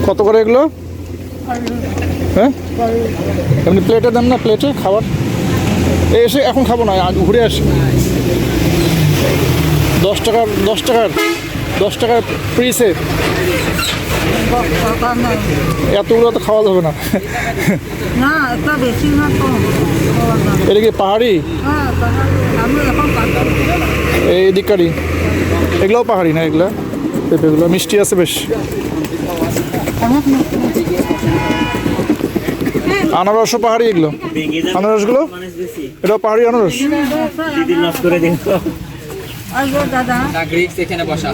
কত করে এগুলো? হ্যাঁ, এমনি প্লেটে দেন না, প্লেটে খাবার। এসে এখন খাবো না, আজ ঘুরে আসি। 10 টাকার 10 টাকার পিসে এতগুলো তো খাওয়া যাবে না। না, একটা বেশি না তো। এটা কি পাহাড়ি? হ্যাঁ, আমি এখন এই দিককারই এগুলোও পাহাড়ি না? এগুলো পেঁপেগুলো মিষ্টি আছে বেশ। আনারসও পাহাড়ি এগুলো, আনারসগুলো এটাও পাহাড়ি আনারস। দাদা এখানে বসা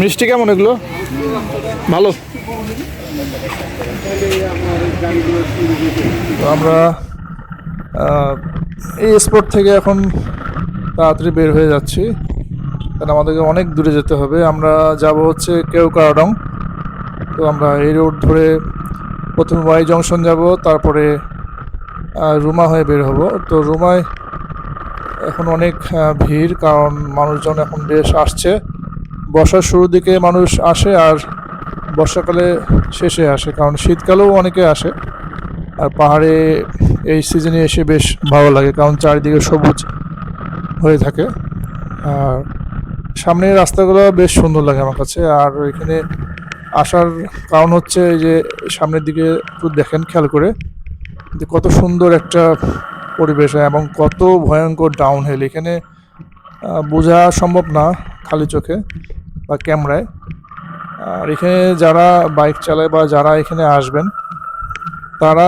মিষ্টি কেমন এগুলো? ভালো। আমরা এই স্পট থেকে এখন তাড়াতাড়ি বের হয়ে যাচ্ছি, কারণ আমাদেরকে অনেক দূরে যেতে হবে। আমরা যাব হচ্ছে কেওক্রাডং। তো আমরা এই রোড ধরে প্রথমে ওয়াই জংশন যাব, তারপরে রুমা হয়ে বের হব। তো রুমায় এখন অনেক ভিড়, কারণ মানুষজন এখন বেশ আসছে। বর্ষার শুরুর দিকে মানুষ আসে আর বর্ষাকালে শেষে আসে, কারণ শীতকালেও অনেকে আসে। আর পাহাড়ে এই সিজনে এসে বেশ ভালো লাগে, কারণ চারিদিকে সবুজ হয়ে থাকে। আর সামনের রাস্তাগুলো বেশ সুন্দর লাগে আমার কাছে। আর এখানে আসার কারণ হচ্ছে যে সামনের দিকে একটু দেখেন খেয়াল করে, যে কত সুন্দর একটা পরিবেশ এবং কত ভয়ঙ্কর ডাউনহিল। এখানে বোঝা সম্ভব না খালি চোখে বা ক্যামেরায়। আর এখানে যারা বাইক চালায় বা যারা এখানে আসবেন তারা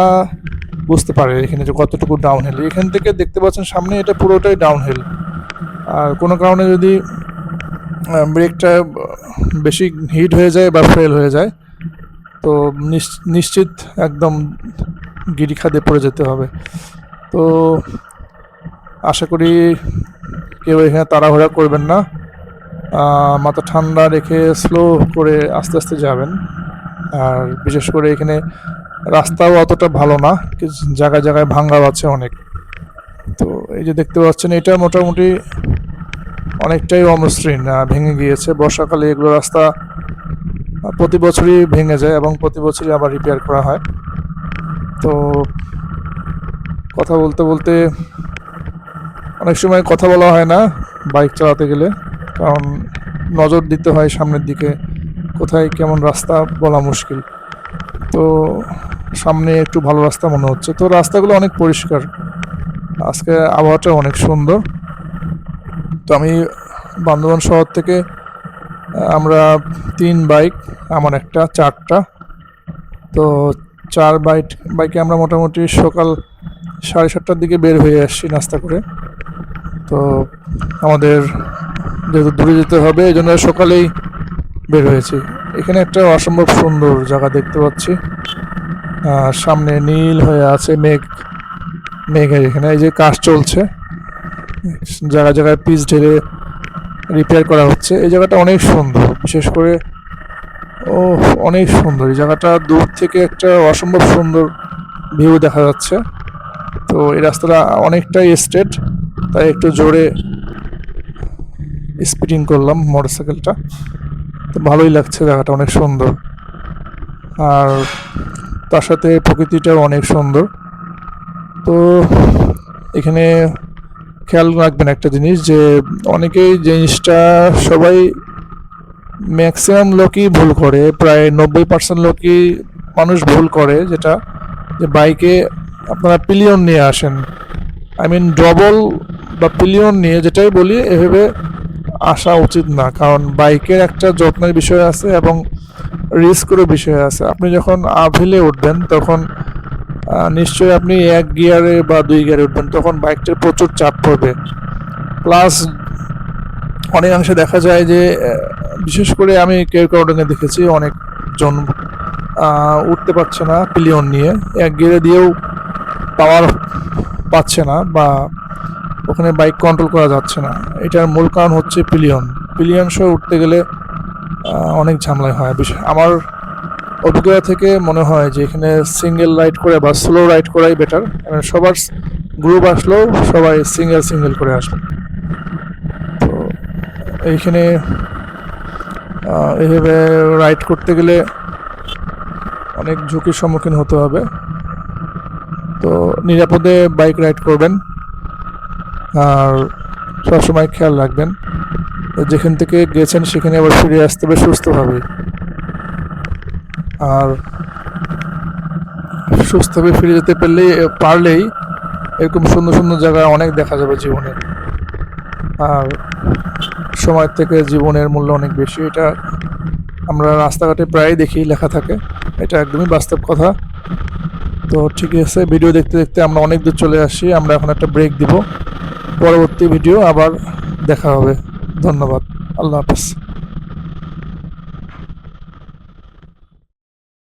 বুঝতে পারে এখানে যে কতটুকু ডাউনহিল। এখান থেকে দেখতে পাচ্ছেন সামনে, এটা পুরোটাই ডাউনহিল। আর কোনো কারণে যদি ব্রেকটা বেশি হিট হয়ে যায় বা ফেল হয়ে যায়, তো নিশ্চিত একদম গিরি খাদে পড়ে যেতে হবে। তো আশা করি কেউ এখানে তাড়াহুড়া করবেন না, মাথা ঠান্ডা রেখে স্লো করে আস্তে আস্তে যাবেন। আর বিশেষ করে এখানে রাস্তাও অতটা ভালো না, জায়গায় জায়গায় ভাঙাও আছে অনেক। তো এই যে দেখতে পাচ্ছেন, এটা মোটামুটি অনেকটাই অমসৃণ, ভেঙে গিয়েছে। বর্ষাকালে এগুলো রাস্তা প্রতি বছরই ভেঙে যায় এবং প্রতি বছরই আবার রিপেয়ার করা হয়। তো কথা বলতে বলতে অনেক সময় কথা বলা হয় না বাইক চালাতে গেলে, কারণ নজর দিতে হয় সামনের দিকে, কোথায় কেমন রাস্তা বলা মুশকিল। তো সামনে একটু ভালো রাস্তা মনে হচ্ছে। তো রাস্তাগুলো অনেক পরিষ্কার, আজকে আবহাওয়াটা অনেক সুন্দর। তো আমি বান্দরবান শহর থেকে আমরা 3 বাইক, আমার একটা, 4টা। তো 4 বাইকে আমরা মোটামুটি সকাল 7:30টার দিকে বের হয়ে আসছি নাস্তা করে। তো আমাদের যেহেতু দূরে যেতে হবে, এই জন্য সকালেই বের হয়েছি। এখানে একটা অসম্ভব সুন্দর জায়গা দেখতে পাচ্ছি, সামনে নীল হয়ে আছে মেঘের। এখানে এই যে কাজ চলছে, জায়গায় জায়গায় পিচ ঢেলে রিপেয়ার করা হচ্ছে। এই জায়গাটা অনেক সুন্দর, বিশেষ করে অনেক সুন্দর এই জায়গাটা। দূর থেকে একটা অসম্ভব সুন্দর ভিউ দেখা যাচ্ছে। তো এই রাস্তাটা অনেকটাই স্ট্রেট, তাই একটু জোরে স্পিডিং করলাম মোটরসাইকেলটা। তো ভালোই লাগছে, জায়গাটা অনেক সুন্দর। আর তার সাথে প্রকৃতিটাও অনেক সুন্দর। তো এখানে খেয়াল রাখবেন একটা জিনিস, যে অনেকেই জিনিসটা সবাই ম্যাক্সিমাম লোকই ভুল করে, প্রায় 90% লোকই মানুষ ভুল করে, যেটা যে বাইকে আপনারা পিলিয়ন নিয়ে আসেন, ডবল বা পিলিয়ন নিয়ে, যেটাই বলি, এভাবে আসা উচিত না। কারণ বাইকের একটা যত্নের বিষয় আছে এবং রিস্কেরও বিষয় আছে। আপনি যখন আপহিলে উঠবেন তখন নিশ্চয়ই আপনি 1 গিয়ারে বা 2 গিয়ারে উঠবেন, তখন বাইকটার প্রচুর চাপ পড়বে। প্লাস অনেকাংশে দেখা যায় যে বিশেষ করে আমি কেওক্রাডংয়ে দেখেছি অনেকজন উঠতে পারছে না পিলিয়ন নিয়ে, এক গিয়ারে দিয়েও পাওয়ার পাচ্ছে না বা ওখানে বাইক কন্ট্রোল করা যাচ্ছে না। এটার মূল কারণ হচ্ছে পিলিয়ন সহ উঠতে গেলে অনেক ঝামেলা হয়। আমার অভিজ্ঞতা থেকে মনে হয় যে এখানে সিঙ্গেল রাইড করে বা স্লো রাইড করাই বেটার। সবার গ্রুপ আসলেও সবাই সিঙ্গেল করে আসবে। তো এইখানে এইভাবে রাইড করতে গেলে অনেক ঝুঁকির সম্মুখীন হতে হবে। তো নিরাপদে বাইক রাইড করবেন আর সবসময় খেয়াল রাখবেন যেখান থেকে গেছেন সেখানে আবার ফিরে আসতে হবে সুস্থভাবে। আর সুস্থভাবে ফিরে যেতে পারলেই এরকম সুন্দর সুন্দর জায়গা অনেক দেখা যাবে জীবনে। আর সময়ের থেকে জীবনের মূল্য অনেক বেশি, এটা আমরা রাস্তাঘাটে প্রায়ই দেখি লেখা থাকে, এটা একদমই বাস্তব কথা। তো ঠিক আছে, ভিডিও দেখতে দেখতে আমরা অনেক দূর চলে আসি। আমরা এখন একটা ব্রেক দিব, পরবর্তী ভিডিও আবার দেখা হবে। ধন্যবাদ, আল্লাহ হাফেজ।